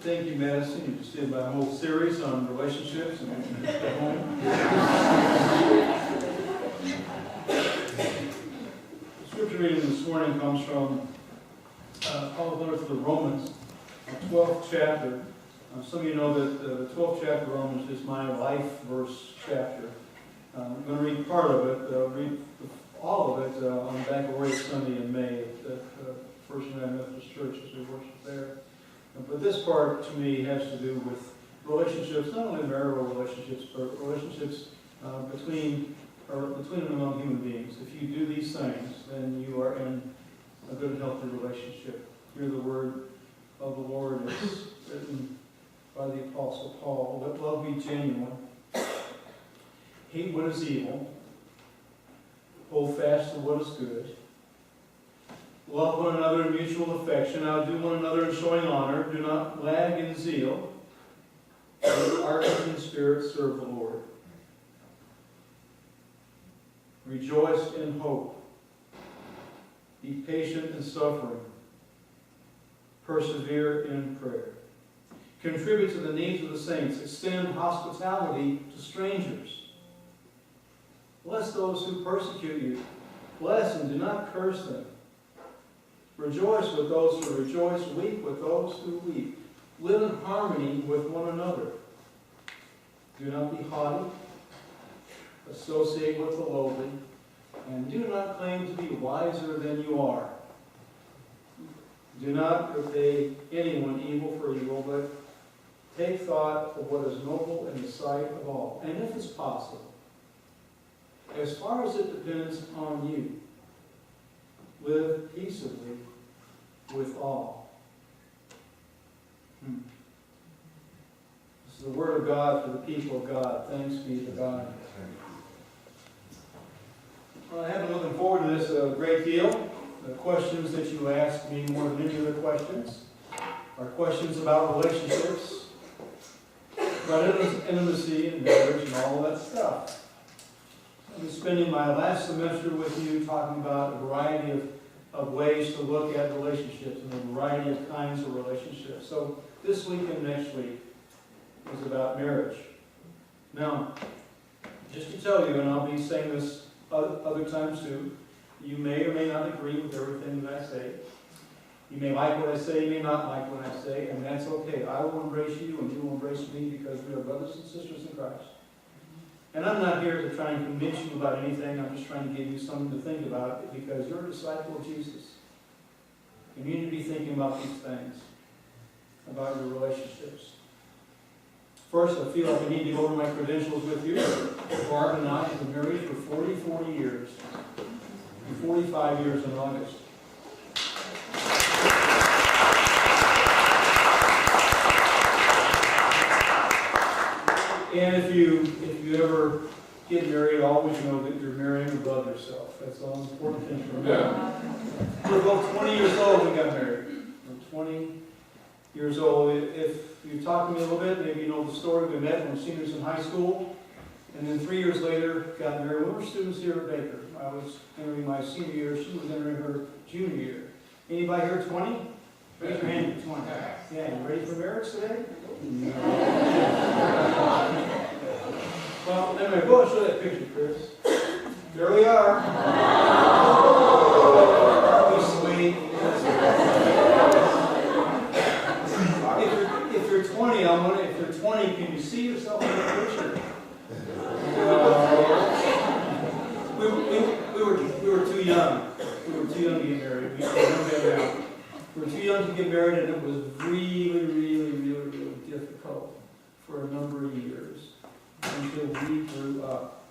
Thank you, Madison. You just did my whole series on relationships and at home. The scripture reading this morning comes from Paul's letter to the Romans, the 12th chapter. Some of you know that the 12th chapter of Romans is my life verse chapter. I'm going to read part of it, read all of it on the back of Royal Sunday in May at First United Methodist Church as we worship there. But this part, to me, has to do with relationships, not only marital relationships, but relationships between and among human beings. If you do these things, then you are in a good and healthy relationship. Here the word of the Lord is written by the Apostle Paul. Let love be genuine. Hate what is evil. Hold fast to what is good. Love one another in mutual affection. Outdo one another in showing honor. Do not lag in zeal. Ardent in spirit, serve the Lord. Rejoice in hope. Be patient in suffering. Persevere in prayer. Contribute to the needs of the saints. Extend hospitality to strangers. Bless those who persecute you. Bless and do not curse them. Rejoice with those who rejoice. Weep with those who weep. Live in harmony with one another. Do not be haughty. Associate with the lowly. And do not claim to be wiser than you are. Do not repay anyone evil for evil, but take thought of what is noble in the sight of all. And if it's possible, as far as it depends on you, live peaceably with all. This is the word of God for the people of God. Thanks be to God. Well, I have been looking forward to this a great deal. The questions that you ask me more than any other questions are questions about relationships, about intimacy and marriage and all that stuff. I've been spending my last semester with you talking about a variety of ways to look at relationships and a variety of kinds of relationships. So this week and next week is about marriage. Now, just to tell you, and I'll be saying this other times too, you may or may not agree with everything that I say. You may like what I say, you may not like what I say, and that's okay. I will embrace you and you will embrace me because we are brothers and sisters in Christ. And I'm not here to try and convince you about anything. I'm just trying to give you something to think about because you're a disciple of Jesus. And you need to be thinking about these things, about your relationships. First, I feel like I need to go over my credentials with you. Barb and I have been married for 40 years. And 45 years in August. And if you ever get married, always know that you're marrying above yourself. That's all important thing to remember. We're both 20 years old when we got married. We're 20 years old. If you talk to me a little bit, maybe you know the story. We met when we were seniors in high school. And then 3 years later, got married. We were students here at Baker. I was entering my senior year. She was entering her junior year. Anybody here 20? Raise your hand at 20. Yeah, you ready for marriage today? No. Well, anyway, go and show that picture, Chris. There we are. Be sweet. If you're 20, I'm wondering, if you're 20, can you see yourself in the picture? We were too young. We were too young to get married. We were too young to get married, and it was really difficult for a number of years until we grew up.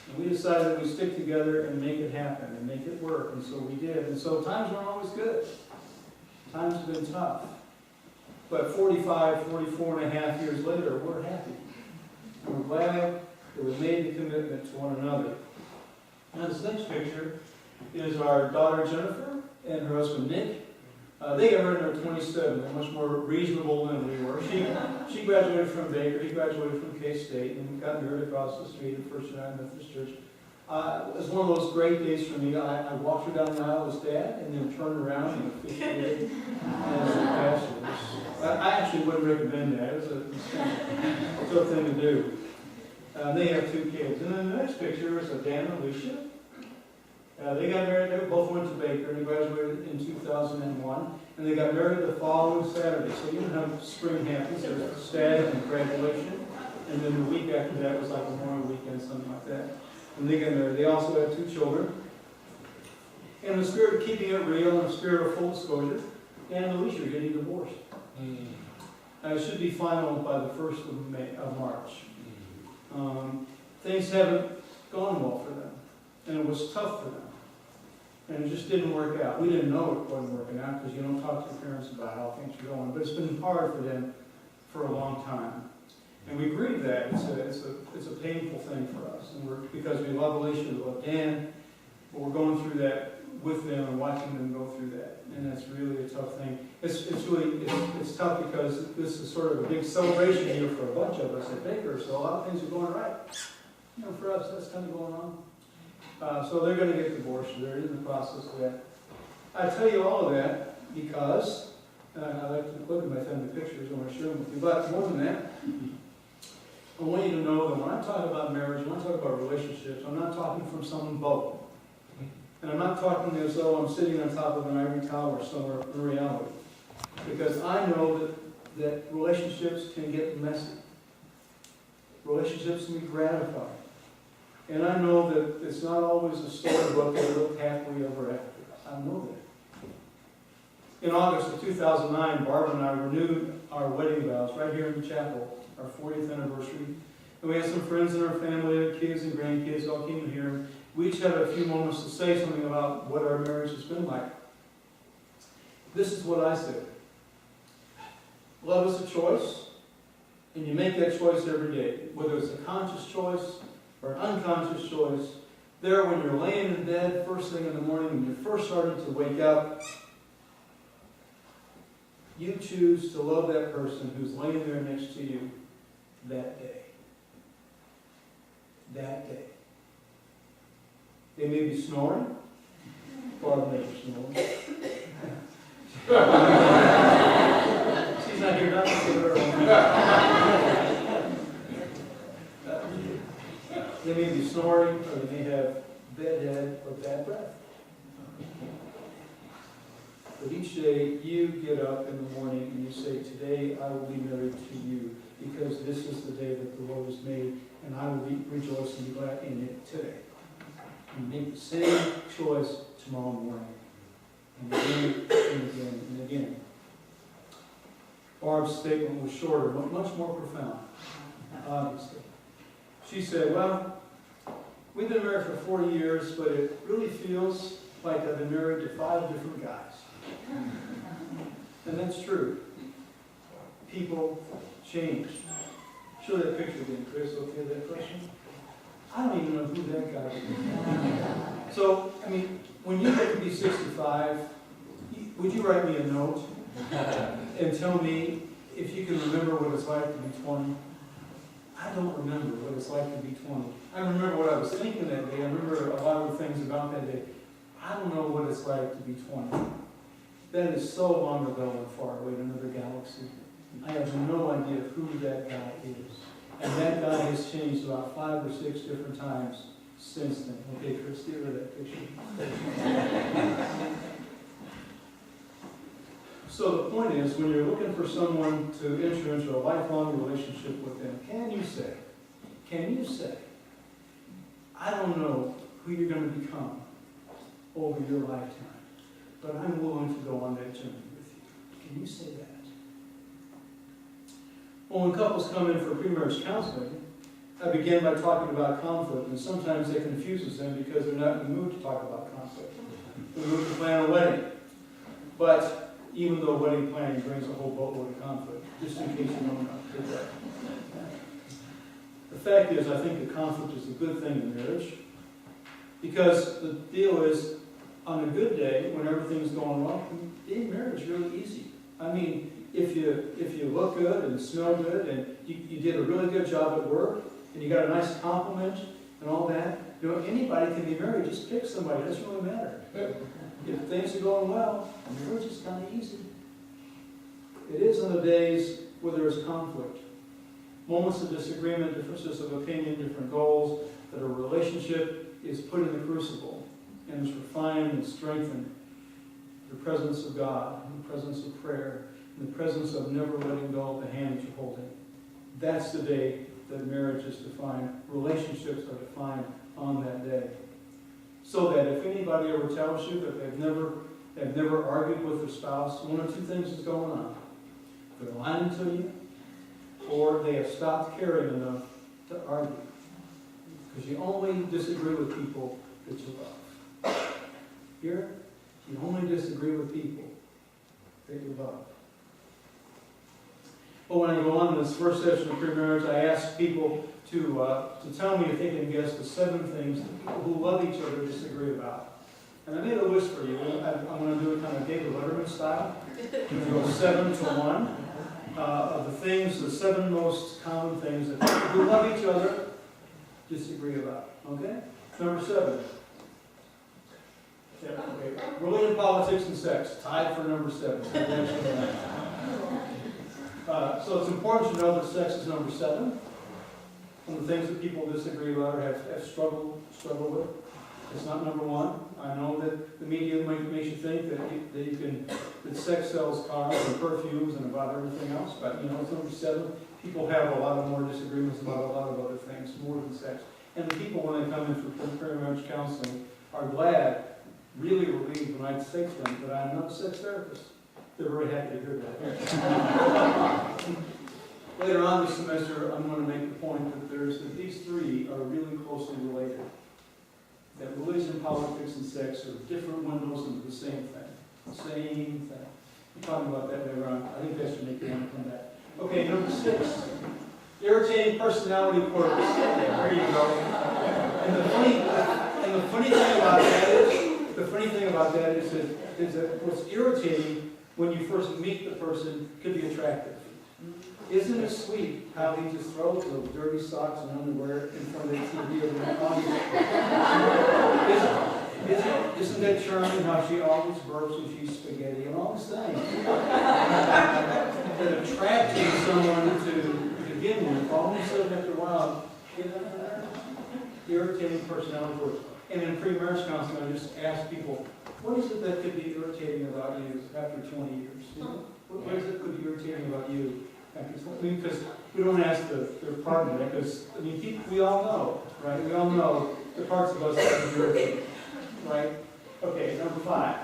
And we decided we'd stick together and make it happen and make it work, and so we did. And so times weren't always good. Times have been tough. But 44 and a half years later, we're happy. And we're glad that we made the commitment to one another. Now, this next picture is our daughter Jennifer and her husband Nick. They got married when they were 27. They're much more reasonable than we were. She graduated from Baker. He graduated from K-State, and we got married across the street at First United Methodist Church. It was one of those great days for me. I walked her down the aisle with Dad, and then turned around and officiated as the pastor. I actually wouldn't recommend that. It's a tough thing to do. They have 2 kids. And then the next picture is of Dan and Alicia. They got married, they both went to Baker, and they graduated in 2001. And they got married the following Saturday. So you know how spring happens. There's a stag and graduation. And then the week after that was like a Memorial Weekend, something like that. And they got married. They also had 2 children. In the spirit of keeping it real, in the spirit of full disclosure, Dan and Alicia are getting divorced. It should be final by the 1st of March. Things haven't gone well for them. And it was tough for them. And it just didn't work out. We didn't know it wasn't working out because you don't talk to your parents about how things are going. But it's been hard for them for a long time. And we grieve that. It's a painful thing for us. And because we love Alicia, we love Dan, but we're going through that with them and watching them go through that. And that's really a tough thing. It's tough because this is sort of a big celebration here for a bunch of us at Baker, so a lot of things are going right. You know, for us, that's kind of going on. So they're going to get divorced. They're in the process of that. I tell you all of that because I like to look at my family pictures. I want to share them with you. But more than that, I want you to know that when I talk about marriage, when I talk about relationships, I'm not talking from some boat. And I'm not talking as though I'm sitting on top of an ivory tower somewhere in reality. Because I know that relationships can get messy. Relationships can be gratifying. And I know that it's not always a storybook that look happily ever after. I know that. In August of 2009, Barbara and I renewed our wedding vows right here in the chapel, our 40th anniversary. And we had some friends in our family, kids and grandkids all came in here. We each had a few moments to say something about what our marriage has been like. This is what I said. Love is a choice, and you make that choice every day. Whether it's a conscious choice or an unconscious choice, there when you're laying in bed first thing in the morning, when you're first starting to wake up, you choose to love that person who's laying there next to you that day. That day. They may be snoring. Barb may be snoring. She's not here, not to say her. They may be snoring, or they may have bedhead or bad breath. But each day you get up in the morning and you say, today I will be married to you because this is the day that the Lord has made, and I will rejoice and be glad in it today. And make the same choice tomorrow morning. And again and again and again. Barb's statement was shorter, but much more profound, obviously. She said, well, we've been married for 40 years, but it really feels like I've been married to 5 different guys. And that's true. People change. Show that picture again, Chris. Okay, that question? I don't even know who that guy is. So, I mean, when you get to be 65, would you write me a note and tell me if you can remember what it's like to be 20? I don't remember what it's like to be 20. I remember what I was thinking that day. I remember a lot of things about that day. I don't know what it's like to be 20. That is so long ago and far away in another galaxy. I have no idea who that guy is. And that guy has changed about 5 or 6 different times since then. Okay, Chris, get rid of that picture. So the point is, when you're looking for someone to enter into a lifelong relationship with them, can you say, I don't know who you're going to become over your lifetime, but I'm willing to go on that journey with you. Can you say that? Well, when couples come in for pre-marriage counseling, I begin by talking about conflict, and sometimes that confuses them because they're not in the mood to talk about conflict. They're in the mood to plan a wedding. But even though wedding planning brings a whole boatload of conflict, just in case you don't know that. The fact is, I think that conflict is a good thing in marriage, because the deal is, on a good day, when everything's going well, being married is really easy. I mean, if you look good and smell good and you did a really good job at work and you got a nice compliment and all that, you know, anybody can be married. Just pick somebody. It doesn't really matter. If things are going well, marriage is kind of easy. It is on the days where there is conflict. Moments of disagreement, differences of opinion, different goals, that a relationship is put in the crucible and is refined and strengthened in the presence of God, in the presence of prayer, in the presence of never letting go of the hand that you're holding. That's the day that marriage is defined. Relationships are defined on that day. So that if anybody ever tells you that they've never argued with their spouse, one of two things is going on. They're lying to you, or they have stopped caring enough to argue. Because you only disagree with people that you love. Here, you only disagree with people that you love. But when I go on in this first session of pre-marriage, I ask people to tell me if they can guess the 7 things that people who love each other disagree about. And I made a list for you. I'm going to do it kind of David Letterman style. I'm going to go 7 to 1 of the things, the 7 most common things that people who love each other disagree about. Okay? Number 7. Yeah, okay. Religion, politics, and sex. Tied for number 7. So it's important to know that sex is number 7. One of the things that people disagree about or have struggled with. It's not number 1. I know that the media makes you think that sex sells cars and perfumes and about everything else, but it's number 7. People have a lot of more disagreements about a lot of other things, more than sex. And the people, when they come in for pre-marriage counseling, are glad, really relieved when I say to them that I'm not a sex therapist. They're very happy to hear that. Later on this semester, I'm going to make the point that these 3 are really closely related. That religion, politics, and sex are different windows into the same thing. Same thing. We'll talk about that later on. I think that should make you want to come back. Okay, number 6. Irritating personality quirks. There you go. And the funny thing about that is that what's irritating when you first meet the person could be attractive. Isn't it sweet how he just throws those dirty socks and underwear in front of the TV or the audience? Isn't that charming how she always burps when she's spaghetti and all these things? That attracting someone to begin with, all of a sudden after a while, irritating personality quirks. And in pre-marriage counseling, I just ask people, what is it that could be irritating about you after 20 years? What is it that could be irritating about you? Because we don't ask their partner, because we all know, right? We all know the parts of us that are irritating, right? Okay, number 5,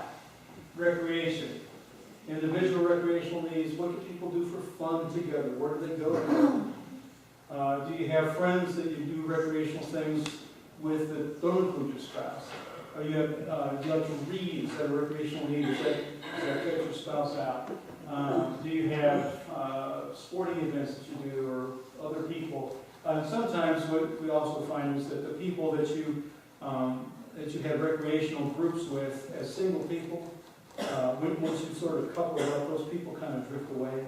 recreation. Individual recreational needs. What do people do for fun together? Where do they go together? Do you have friends that you do recreational things with that don't include your spouse? Do you like to read? Is that a recreational need? Does that get your spouse out? Do you have sporting events that you do or other people? Sometimes what we also find is that the people that you have recreational groups with as single people, once you sort of couple up, those people kind of drift away.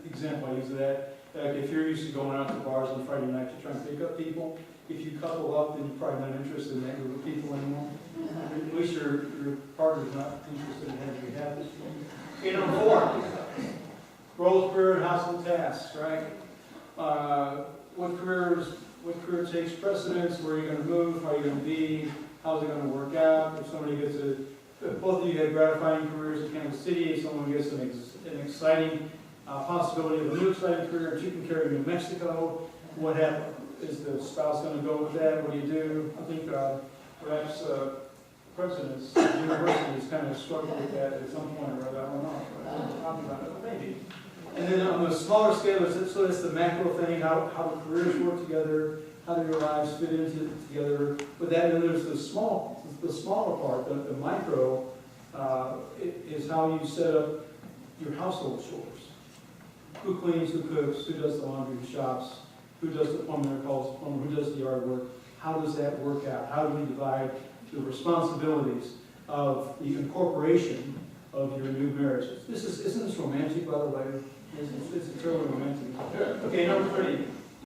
Example I use of that, if you're used to going out to bars on Friday night to try and pick up people, if you couple up, then you're probably not interested in that group of people anymore. At least your partner's not interested in having you have this. Okay, number 4, roles, career, and household tasks, right? What career takes precedence? Where are you going to move? How are you going to be? How's it going to work out? If somebody gets if both of you had gratifying careers in Kansas City, if someone gets an exciting possibility of a new exciting career in Chicken Carry, New Mexico, what happens? Is the spouse going to go with that? What do you do? I think perhaps presidents, universities kind of struggle with that at some point or other. I don't know. But I don't talk about it, but maybe. And then on the smaller scale, so it's the macro thing, how do careers work together, how do your lives fit into together. But then there's the smaller part, the micro, is how you set up your household chores. Who cleans, who cooks, who does the laundry, who shops, who does the plumbing or calls the plumber, who does the yard work. How does that work out? How do we divide the responsibilities of the incorporation of your new marriages? Isn't this romantic, by the way? It's terribly romantic. Okay, number 3.